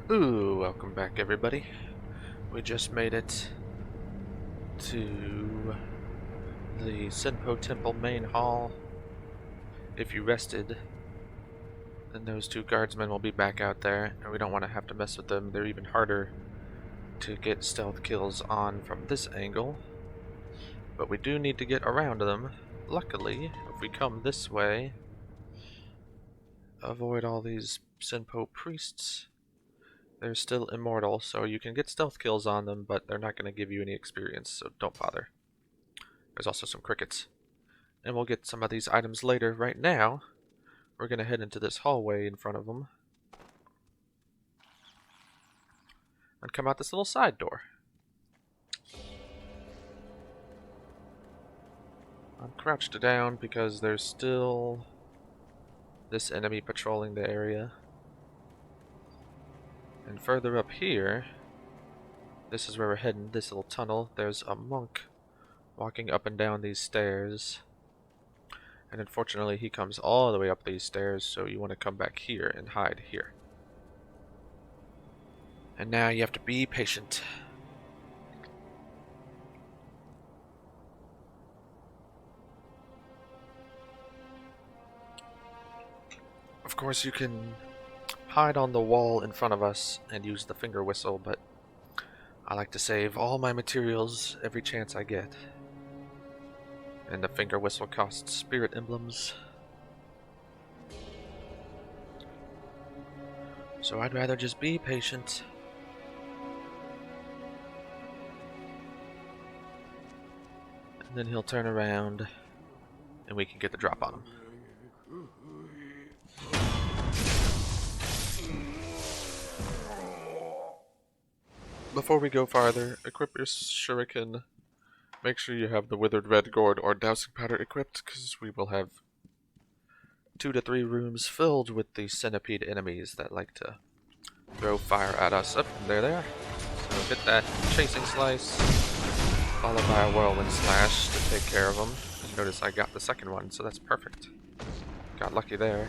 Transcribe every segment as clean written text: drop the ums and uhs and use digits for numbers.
Ooh, welcome back everybody. We just made it to the Senpou Temple main hall. If you rested, then those two guardsmen will be back out there, and we don't want to have to mess with them. They're even harder to get stealth kills on from this angle, but we do need to get around them. Luckily, if we come this way, avoid all these Senpou priests. They're still immortal, so you can get stealth kills on them, but they're not going to give you any experience, so don't bother. There's also some crickets. And we'll get some of these items later. Right now, we're going to head into this hallway in front of them. And come out this little side door. I'm crouched down because there's still this enemy patrolling the area. And further up here, this is where we're heading, this little tunnel. There's a monk walking up and down these stairs. And unfortunately, he comes all the way up these stairs, so you want to come back here and hide here. And now you have to be patient. Of course, you can hide on the wall in front of us and use the finger whistle, but I like to save all my materials every chance I get. And the finger whistle costs spirit emblems. So I'd rather just be patient. And then he'll turn around and we can get the drop on him. Before we go farther, equip your shuriken. Make sure you have the withered red gourd or dowsing powder equipped, because we will have 2 to 3 rooms filled with the centipede enemies that like to throw fire at us. Up, there they are. So hit that chasing slice, followed by a whirlwind slash to take care of them. And notice I got the second one, so that's perfect. Got lucky there.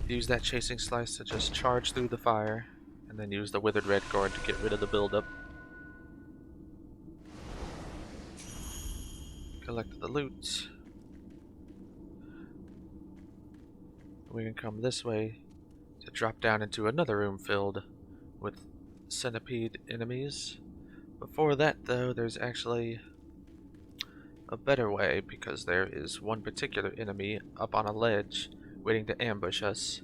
Use that chasing slice to just charge through the fire, and then use the withered red gourd to get rid of the buildup. Collect the loot. We can come this way to drop down into another room filled with centipede enemies. Before that, though, there's actually a better way, because there is one particular enemy up on a ledge waiting to ambush us.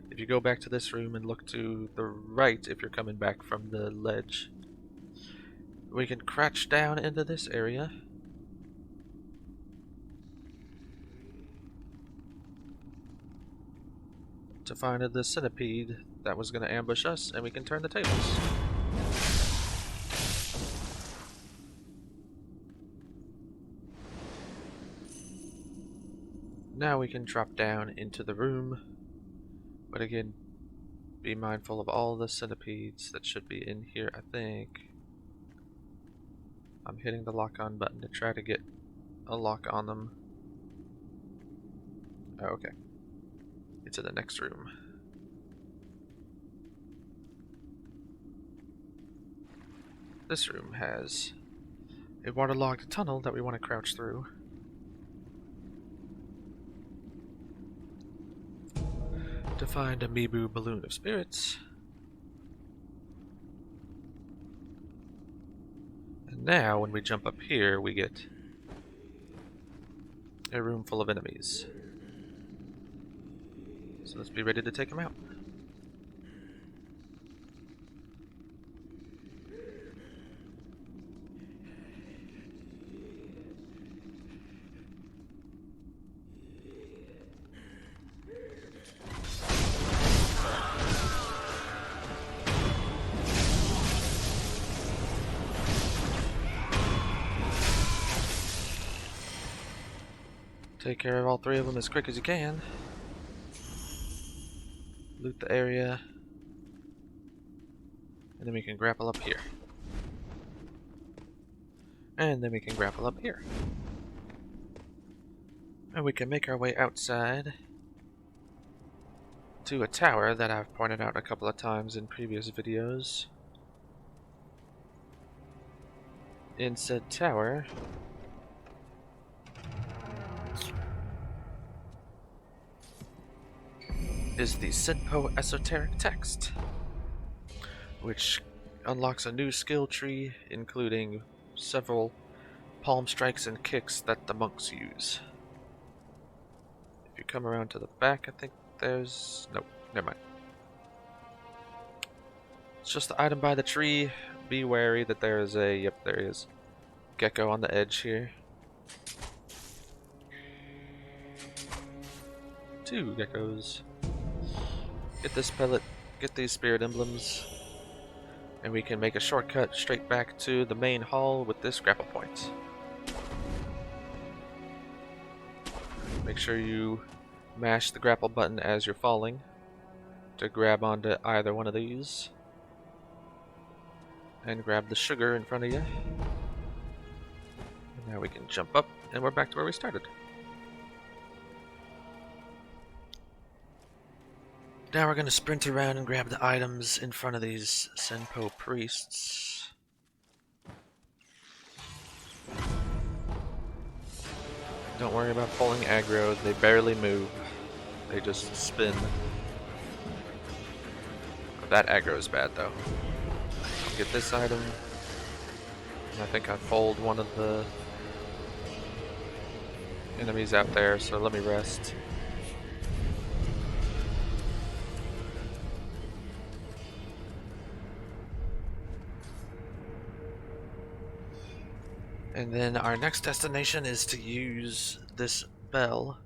If you go back to this room and look to the right if you're coming back from the ledge, we can crouch down into this area. To find the centipede that was going to ambush us, and we can turn the tables. Now we can drop down into the room, but again, be mindful of all the centipedes that should be in here. I think I'm hitting the lock-on button to try to get a lock on them. Oh, okay. It's in the next room. This room has a waterlogged tunnel that we want to crouch through. To find a Mibu balloon of spirits. And now, when we jump up here, we get a room full of enemies. So let's be ready to take them out. Take care of all 3 of them as quick as you can. Loot the area. And then we can grapple up here. And then we can grapple up here. And we can make our way outside to a tower that I've pointed out a couple of times in previous videos. In said tower is the Senpou esoteric text, which unlocks a new skill tree, including several palm strikes and kicks that the monks use. If you come around to the back, I think there's... Nope, never mind. It's just the item by the tree. Be wary that there is a... Yep, there is. Gecko on the edge here. 2 geckos. Get this pellet, get these spirit emblems, and we can make a shortcut straight back to the main hall with this grapple point. Make sure you mash the grapple button as you're falling to grab onto either one of these. And grab the sugar in front of you. And now we can jump up, and we're back to where we started. Now we're going to sprint around and grab the items in front of these Senpou priests. Don't worry about pulling aggro, they barely move. They just spin. That aggro is bad though. I'll get this item. And I think I pulled one of the enemies out there, so let me rest. And then our next destination is to use this bell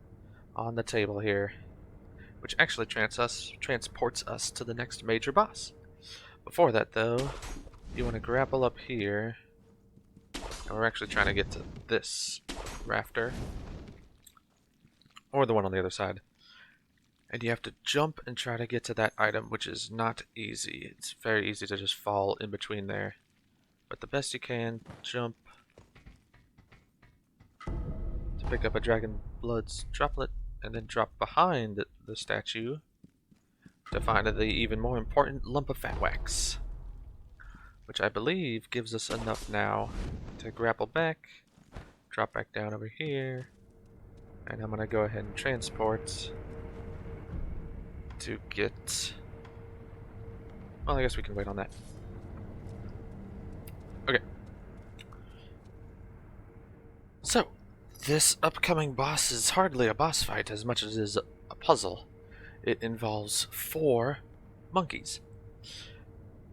on the table here, which actually transports us to the next major boss. Before that though, you want to grapple up here, and we're actually trying to get to this rafter, or the one on the other side. And you have to jump and try to get to that item, which is not easy. It's very easy to just fall in between there. But the best you can, jump, pick up a dragon blood's droplet, and then drop behind the statue to find the even more important lump of fat wax, which I believe gives us enough now to grapple back, drop back down over here, and I'm gonna go ahead and transport to get... Well, I guess we can wait on that. Okay. So, this upcoming boss is hardly a boss fight as much as it is a puzzle. It involves 4 monkeys.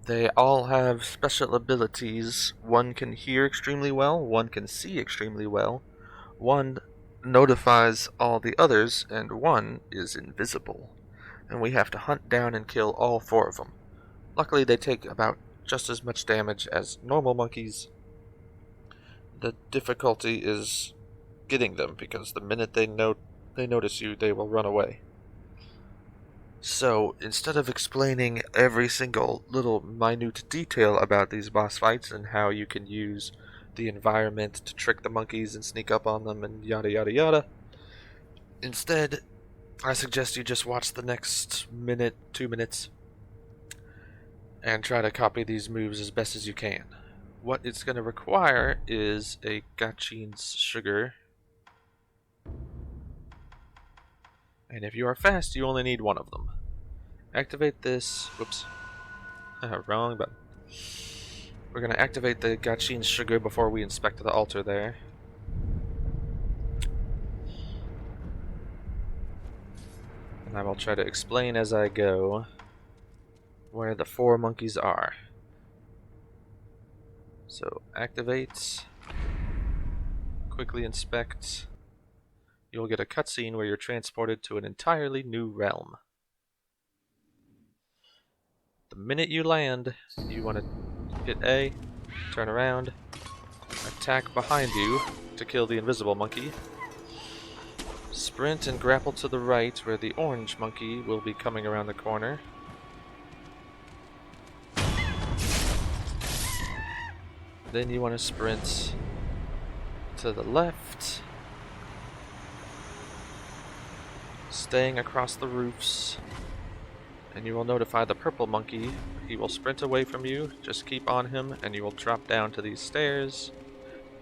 They all have special abilities. One can hear extremely well, one can see extremely well, one notifies all the others, and one is invisible. And we have to hunt down and kill all 4 of them. Luckily they take about just as much damage as normal monkeys. The difficulty is getting them, because the minute they notice you, they will run away. So instead of explaining every single little minute detail about these boss fights and how you can use the environment to trick the monkeys and sneak up on them and yada yada yada, instead I suggest you just watch the next minute, 2 minutes, and try to copy these moves as best as you can. What it's going to require is a Gachin's sugar. And if you are fast, you only need 1 of them. Activate this. Whoops. Wrong button. We're going to activate the Gachin's sugar before we inspect the altar there. And I will try to explain as I go where the 4 monkeys are. So, activate. Quickly inspect. You'll get a cutscene where you're transported to an entirely new realm. The minute you land, you want to hit A, turn around, attack behind you to kill the invisible monkey, sprint and grapple to the right where the orange monkey will be coming around the corner, Then you want to sprint to the left, staying across the roofs, and you will notify the purple monkey. He will sprint away from you, just keep on him, and you will drop down to these stairs.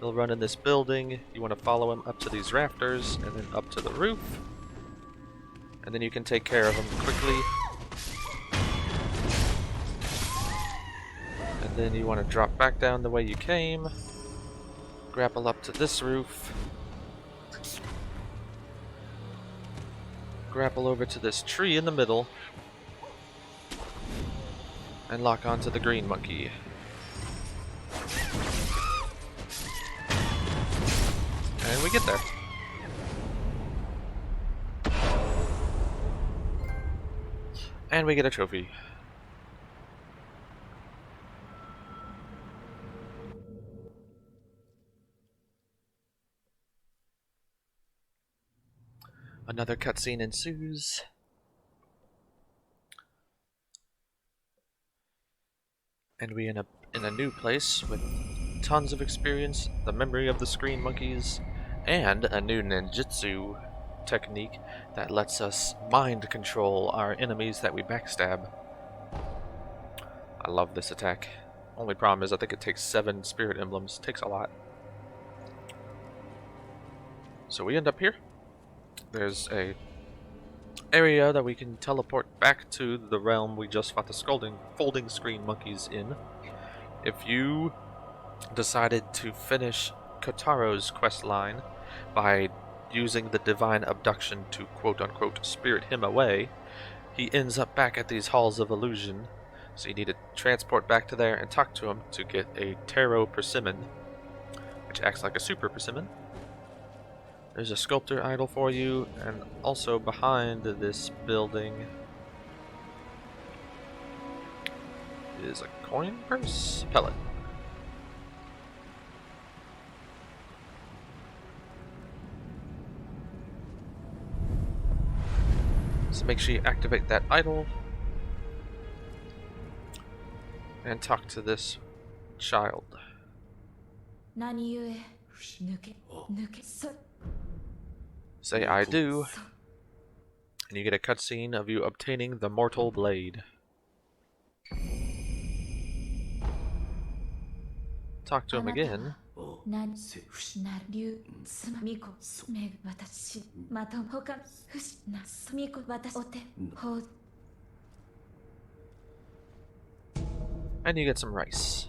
He'll run in this building, you want to follow him up to these rafters, and then up to the roof. And then you can take care of him quickly. And then you want to drop back down the way you came, grapple up to this roof, grapple over to this tree in the middle, and lock onto the green monkey. And we get there. And we get a trophy. Another cutscene ensues. And we in a new place with tons of experience, the memory of the screen monkeys, and a new ninjutsu technique that lets us mind control our enemies that we backstab. I love this attack. Only problem is I think it takes 7 spirit emblems. It takes a lot. So we end up here. There's a area that we can teleport back to the realm we just fought the folding screen monkeys in. If you decided to finish Kotaro's quest line by using the divine abduction to quote-unquote spirit him away, he ends up back at these halls of illusion, so you need to transport back to there and talk to him to get a tarot persimmon, which acts like a super persimmon. There's a sculptor idol for you, and also behind this building is a coin purse pellet. So make sure you activate that idol and talk to this child. Say I do, and you get a cutscene of you obtaining the Mortal Blade. Talk to him again. And you get some rice.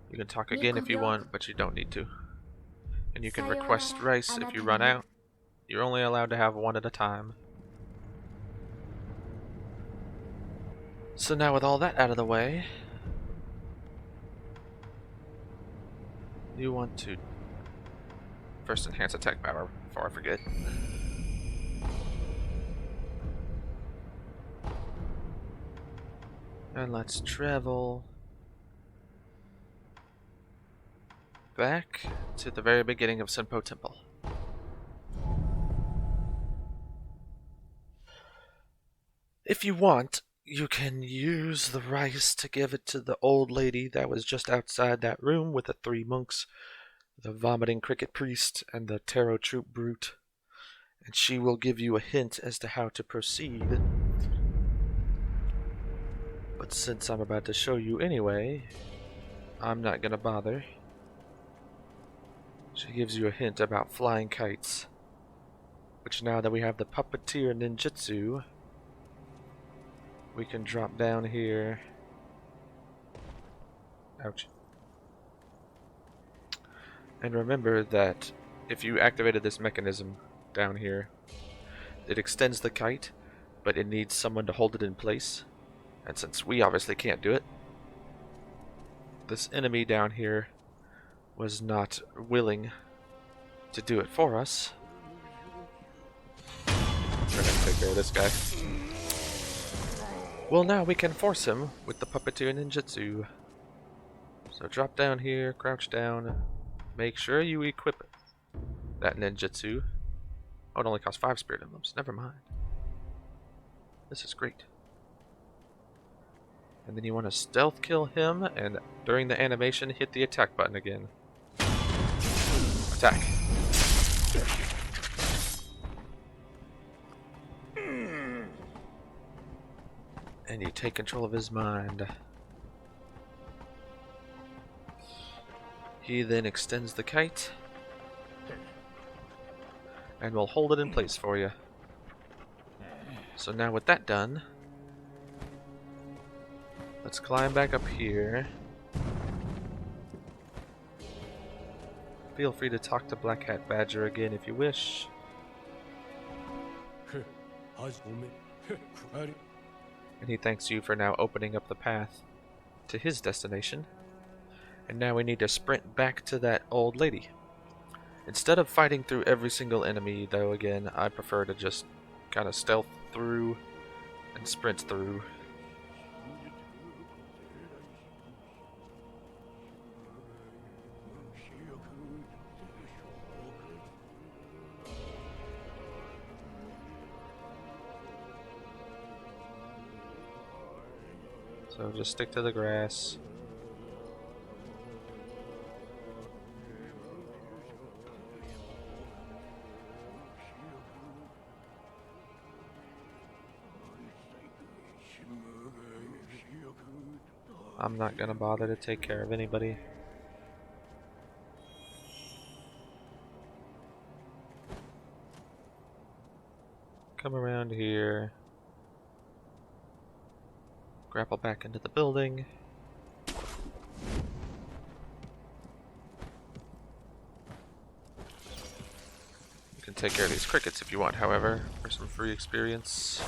You can talk again if you want, but you don't need to. And you can request rice if you run out. You're only allowed to have one at a time. So now with all that out of the way, you want to first enhance attack power before I forget. And let's travel back to the very beginning of Senpou Temple. If you want, you can use the rice to give it to the old lady that was just outside that room with the 3 monks, the vomiting cricket priest, and the tarot troop brute. And she will give you a hint as to how to proceed. But since I'm about to show you anyway, I'm not gonna bother. She gives you a hint about flying kites, which now that we have the puppeteer ninjutsu, we can drop down here. Ouch. And remember that if you activated this mechanism down here, it extends the kite, but it needs someone to hold it in place. And since we obviously can't do it, this enemy down here was not willing to do it for us. We're gonna take care of this guy. Well, now we can force him with the puppeteer ninjutsu. So drop down here, crouch down, make sure you equip that ninjutsu. Oh, it only costs 5 spirit emblems. Never mind. This is great. And then you want to stealth kill him, and during the animation, hit the attack button again. Attack. And you take control of his mind. He then extends the kite, and will hold it in place for you. So now with that done, let's climb back up here. Feel free to talk to Black Hat Badger again if you wish. And he thanks you for now opening up the path to his destination. And now we need to sprint back to that old lady. Instead of fighting through every single enemy, though, again, I prefer to just kind of stealth through and sprint through. So just stick to the grass. I'm not gonna bother to take care of anybody. Come around here. Grapple back into the building. You can take care of these crickets if you want, however, for some free experience.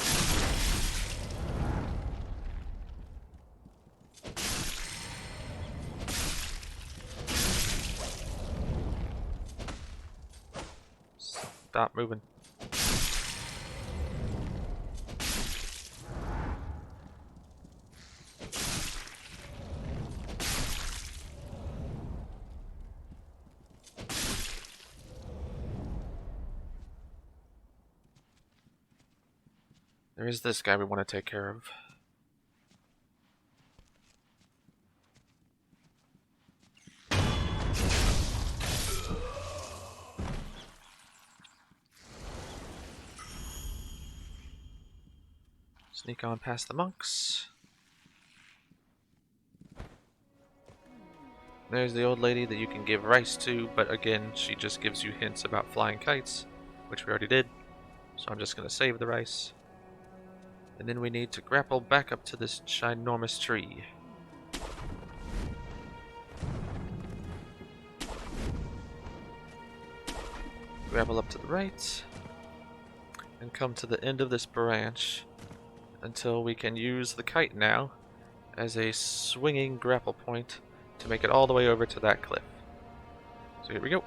Stop moving. There is this guy we want to take care of. Sneak on past the monks. There's the old lady that you can give rice to, but again, she just gives you hints about flying kites, which we already did. So I'm just going to save the rice. And then we need to grapple back up to this ginormous tree. Grapple up to the right, and come to the end of this branch until we can use the kite now as a swinging grapple point to make it all the way over to that cliff. So here we go.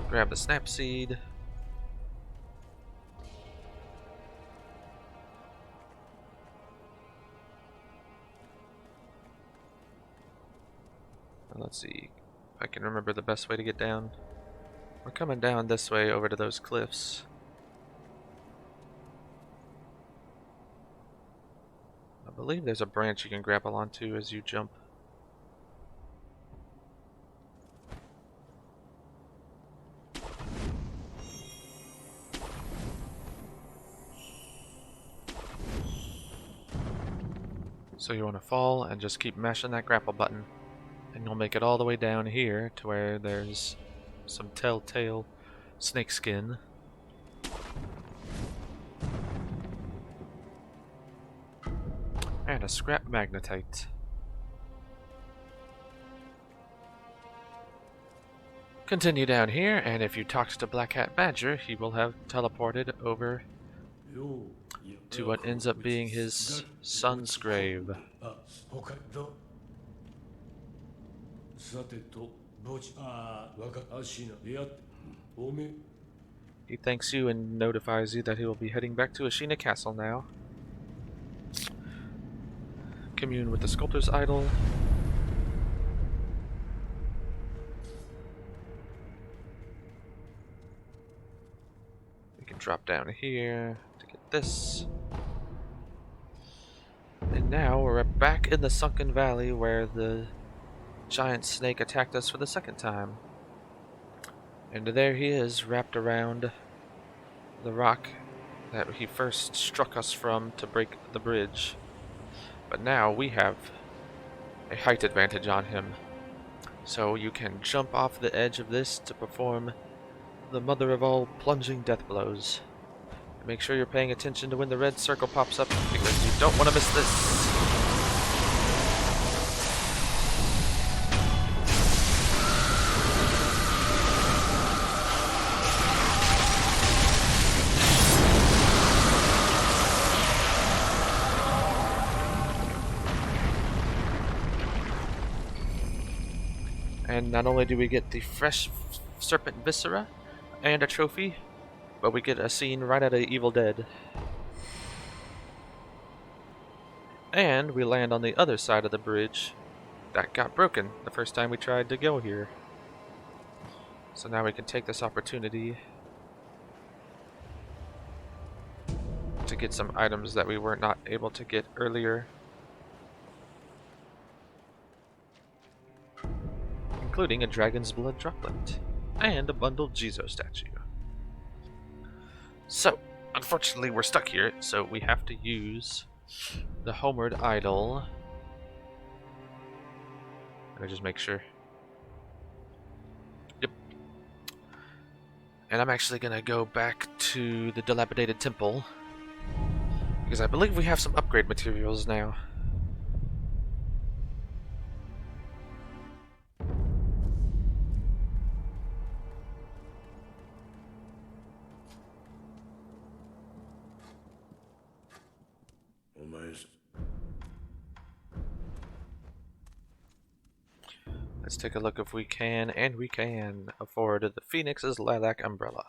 Grab the snap seed. Let's see if I can remember the best way to get down. We're coming down this way over to those cliffs. I believe there's a branch you can grapple onto as you jump. So you want to fall and just keep mashing that grapple button, and you'll make it all the way down here to where there's some telltale snake skin. And a scrap magnetite. Continue down here, and if you talk to Black Hat Badger, he will have teleported over to what ends up being his son's grave. He thanks you and notifies you that he will be heading back to Ashina Castle now. Commune with the sculptor's idol. can drop down here to get this. And now we're back in the sunken valley where the giant snake attacked us for the second time. And there he is, wrapped around the rock that he first struck us from to break the bridge. But now we have a height advantage on him. So you can jump off the edge of this to perform the mother of all plunging death blows. Make sure you're paying attention to when the red circle pops up, because you don't want to miss this. And not only do we get the fresh serpent viscera and a trophy, but we get a scene right out of Evil Dead. And we land on the other side of the bridge that got broken the first time we tried to go here. So now we can take this opportunity to get some items that we were not able to get earlier, including a dragon's blood droplet and a bundled Jizo statue. So, unfortunately we're stuck here, so we have to use the homeward idol. Let me just make sure. Yep. And I'm actually gonna go back to the dilapidated temple, because I believe we have some upgrade materials now. Let's take a look if we can, and we can, afford the Phoenix's Lilac Umbrella.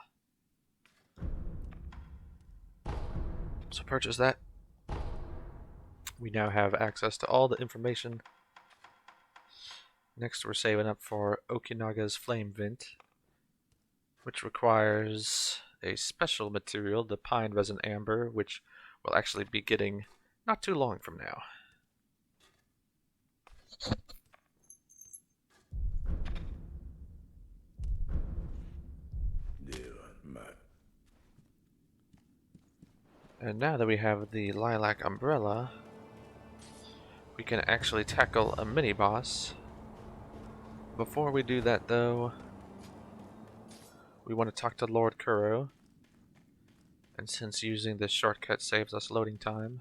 So purchase that. We now have access to all the information. Next we're saving up for Okinaga's Flame Vent, which requires a special material, the Pine Resin Amber, which we'll actually be getting not too long from now. And now that we have the Lilac Umbrella, we can actually tackle a mini-boss. Before we do that though, we want to talk to Lord Kuro. And since using this shortcut saves us loading time,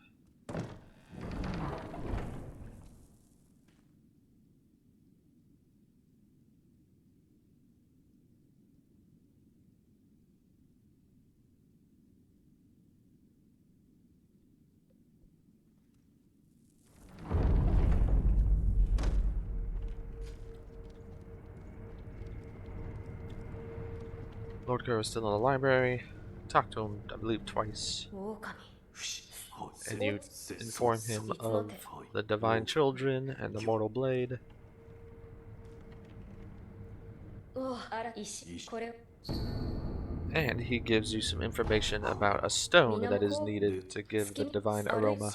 Lord Kuro is still in the library. Talk to him, I believe, twice. And you inform him of the Divine Children and the Mortal Blade. And he gives you some information about a stone that is needed to give the divine aroma.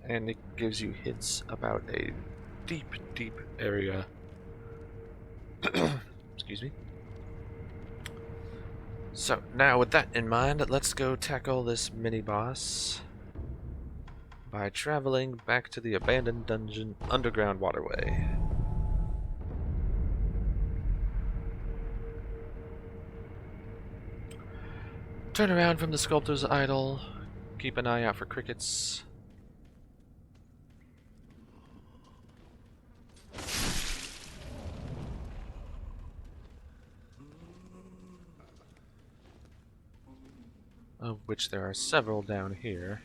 And it gives you hints about a deep, deep area. Excuse me. So, now with that in mind, let's go tackle this mini-boss by traveling back to the abandoned dungeon underground waterway. Turn around from the sculptor's idol, keep an eye out for crickets. Of which there are several down here.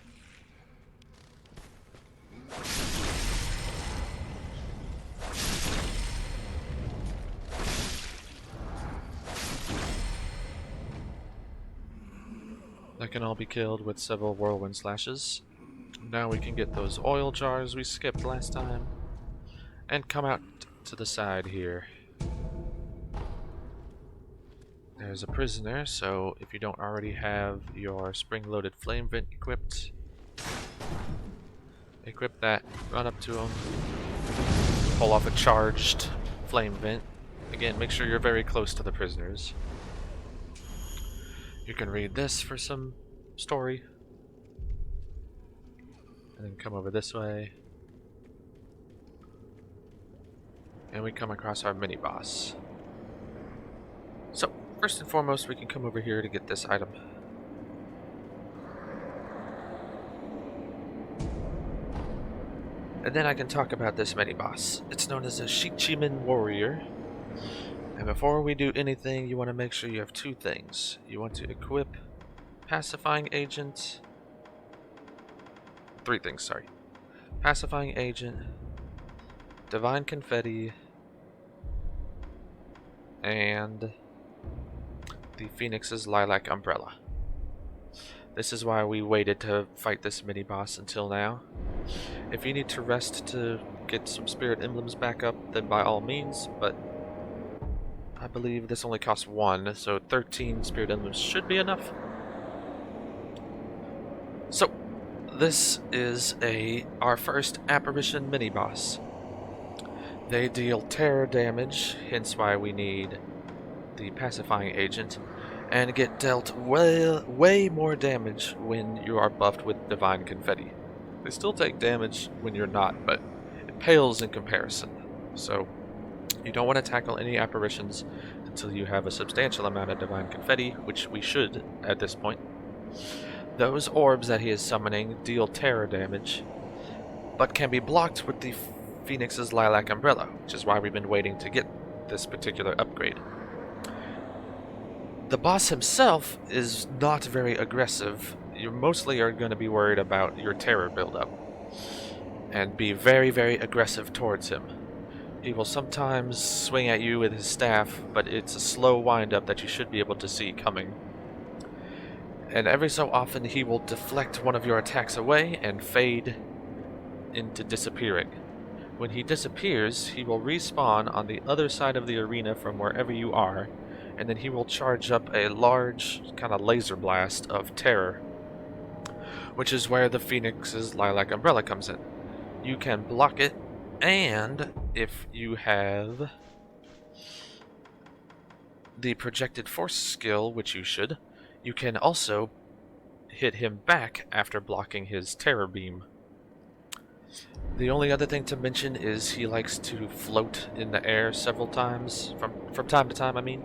That can all be killed with several whirlwind slashes. Now we can get those oil jars we skipped last time and come out to the side here. There's a prisoner, so if you don't already have your spring-loaded flame vent equipped, equip that, run up to him, pull off a charged flame vent. Again, make sure you're very close to the prisoners. You can read this for some story. And then come over this way. And we come across our mini-boss. So, first and foremost, we can come over here to get this item. And then I can talk about this mini-boss. It's known as a Shichimen warrior. And before we do anything, you want to make sure you have two things. You want to equip Pacifying Agent. Three things, sorry. Pacifying Agent, Divine Confetti, and the Phoenix's Lilac Umbrella. This is why we waited to fight this mini-boss until now. If you need to rest to get some spirit emblems back up, then by all means, but I believe this only costs 1, so 13 spirit emblems should be enough. So, this is our first apparition mini-boss. They deal terror damage, hence why we need the pacifying agent, and get dealt way more damage when you are buffed with divine confetti. They still take damage when you're not, but it pales in comparison. So you don't want to tackle any apparitions until you have a substantial amount of divine confetti, which we should at this point. Those orbs that he is summoning deal terror damage, but can be blocked with the Phoenix's Lilac Umbrella, which is why we've been waiting to get this particular upgrade. The boss himself is not very aggressive. You mostly are going to be worried about your terror buildup, and be very, very aggressive towards him. He will sometimes swing at you with his staff, but it's a slow wind-up that you should be able to see coming. And every so often he will deflect one of your attacks away and fade into disappearing. When he disappears, he will respawn on the other side of the arena from wherever you are, and then he will charge up a large kind of laser blast of terror, which is where the Phoenix's Lilac Umbrella comes in. You can block it, and if you have the Projected Force skill, which you should, you can also hit him back after blocking his terror beam. The only other thing to mention is he likes to float in the air several times, from time to time, I mean.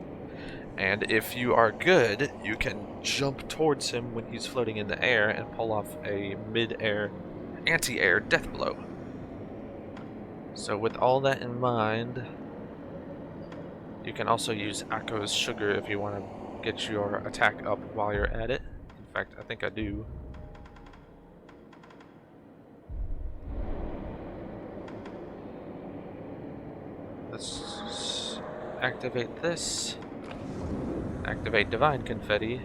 And if you are good, you can jump towards him when he's floating in the air and pull off a mid-air, anti-air death blow. So with all that in mind, you can also use Akko's Sugar if you want to get your attack up while you're at it. In fact, I think I do. Let's activate this. Activate Divine Confetti.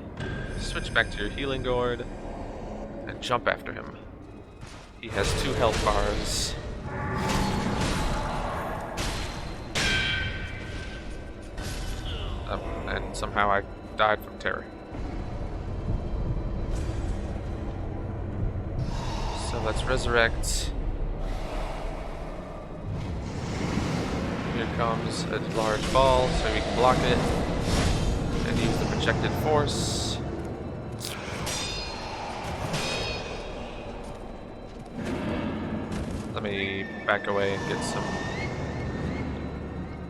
Switch back to your Healing Gourd. And jump after him. He has 2 health bars. And somehow I died from terror. So let's resurrect. Here comes a large ball, so we can block it. And use the Projected Force. Let me back away and get some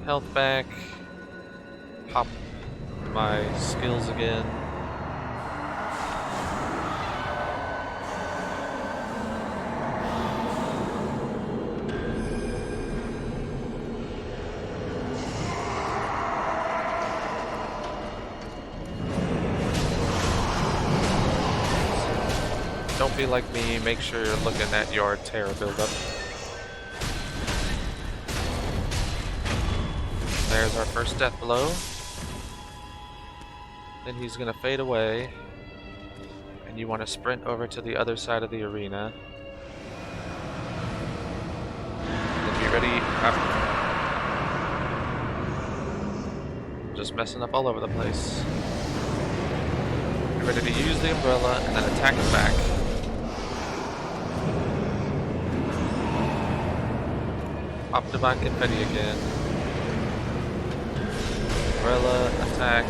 health back. Pop my skills again. Don't be like me, make sure you're looking at your terror buildup. There's our first death blow. Then he's gonna fade away. And you want to sprint over to the other side of the arena. And be ready. just messing up all over the place. Get ready to use the umbrella and then attack it back. Pop Divine Confetti again. Umbrella, attack.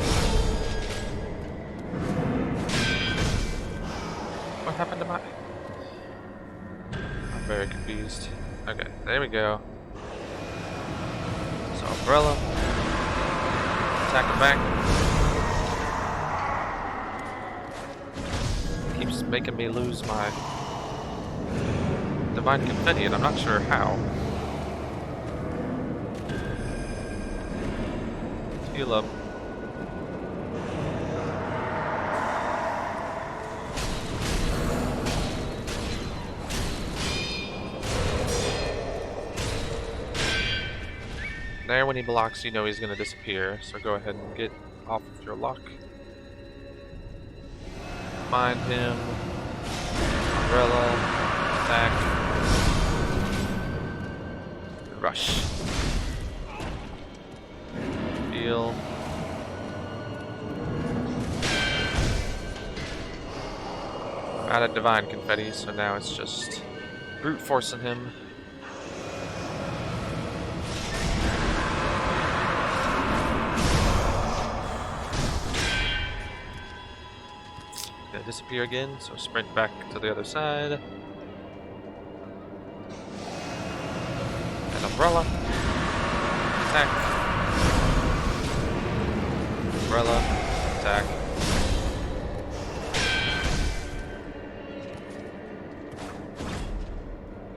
What happened to my... I'm very confused. Okay, there we go. So umbrella. Attack it back. It keeps making me lose my Divine Confetti and I'm not sure how. Heal up. There, when he blocks, you know he's going to disappear, so go ahead and get off of your lock. Find him. Umbrella. Attack. Rush. Heal. I'm out of Divine Confetti, so now it's just brute forcing him. Gonna disappear again, so sprint back to the other side. And umbrella. Attack. Umbrella. Attack.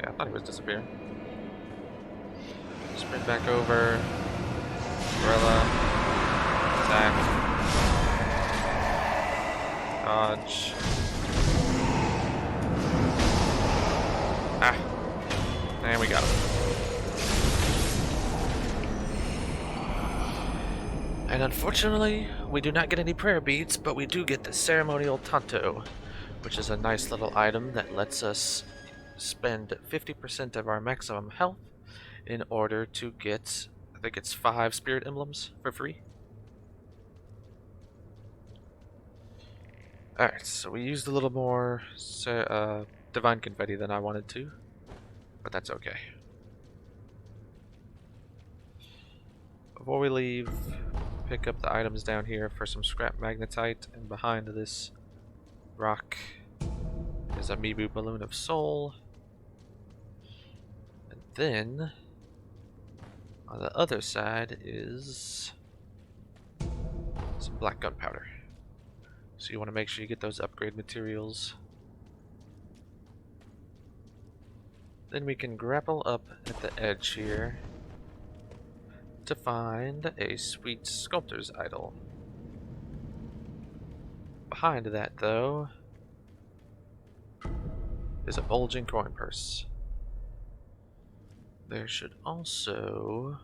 Yeah, I thought he was disappearing. Sprint back over. Umbrella. Attack. Dodge. Ah. And we got him. And unfortunately, we do not get any prayer beads, but we do get the ceremonial tanto, which is a nice little item that lets us spend 50% of our maximum health in order to get, I think it's 5 spirit emblems for free. Alright, so we used a little more Divine Confetti than I wanted to, but that's okay. Before we leave, pick up the items down here for some scrap magnetite, and behind this rock is a Mibu Balloon of Soul. And then, on the other side is some black gunpowder. So you want to make sure you get those upgrade materials. Then we can grapple up at the edge here to find a sweet sculptor's idol. Behind that, though, is a bulging coin purse. There should also...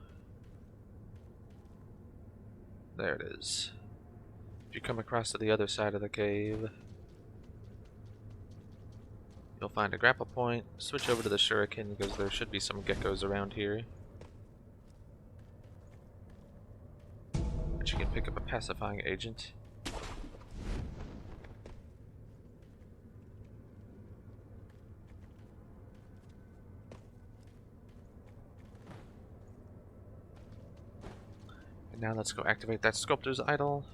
There it is. If you come across to the other side of the cave, you'll find a grapple point. Switch over to the shuriken because there should be some geckos around here. But you can pick up a pacifying agent. And now let's go activate that sculptor's idol.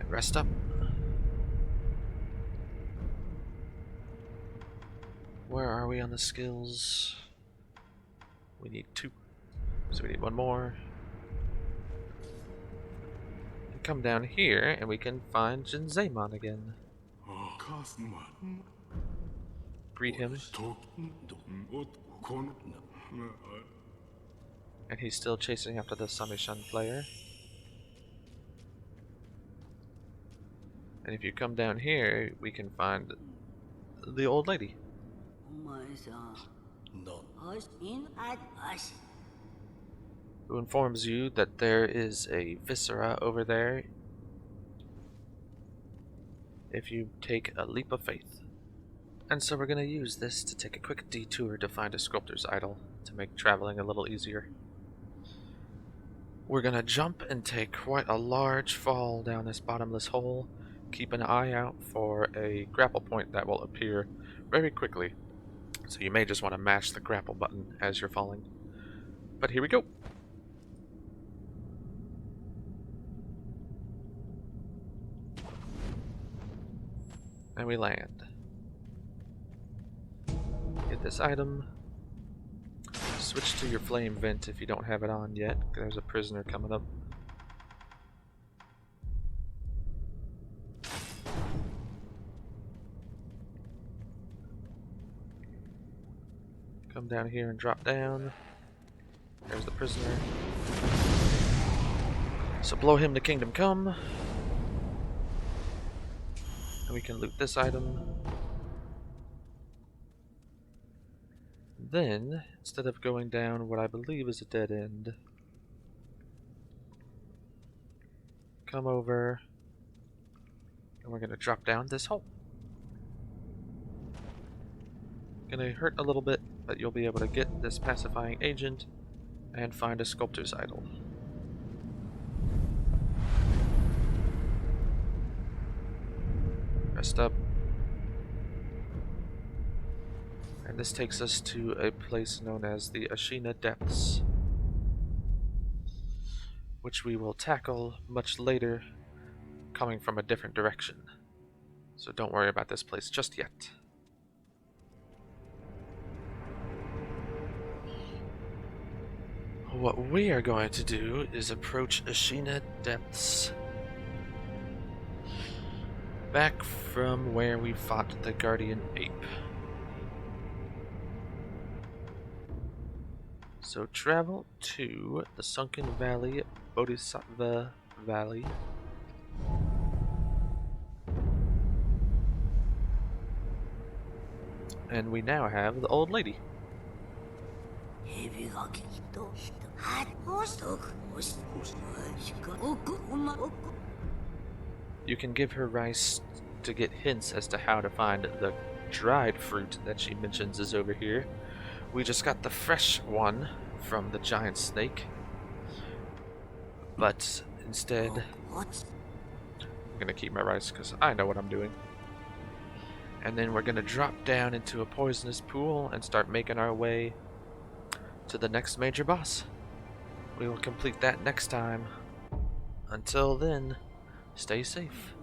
Rest up. Where are we on the skills? We need 2. So we need 1 more. And come down here and we can find Jinzaemon again. Greet him. And he's still chasing after the Samishan player. And if you come down here, we can find the old lady. Who informs you that there is a viscera over there if you take a leap of faith. And so we're going to use this to take a quick detour to find a sculptor's idol to make traveling a little easier. We're going to jump and take quite a large fall down this bottomless hole. Keep an eye out for a grapple point that will appear very quickly. So you may just want to mash the grapple button as you're falling. But here we go. And we land. Get this item. Switch to your flame vent if you don't have it on yet. There's a prisoner coming up. Come down here and drop down. There's the prisoner. So blow him to kingdom come. And we can loot this item. Then, instead of going down what I believe is a dead end, come over and we're going to drop down this hole. Gonna hurt a little bit, but you'll be able to get this pacifying agent and find a sculptor's idol. Rest up. And this takes us to a place known as the Ashina Depths, which we will tackle much later, coming from a different direction. So don't worry about this place just yet. What we are going to do is approach Ashina Depths back from where we fought the Guardian Ape. So travel to the Sunken Valley, Bodhisattva Valley. And we now have the old lady. You can give her rice to get hints as to how to find the dried fruit that she mentions is over here. We just got the fresh one from the giant snake, but instead I'm gonna keep my rice because I know what I'm doing. And then we're gonna drop down into a poisonous pool and start making our way to the next major boss. We will complete that next time. Until then, stay safe.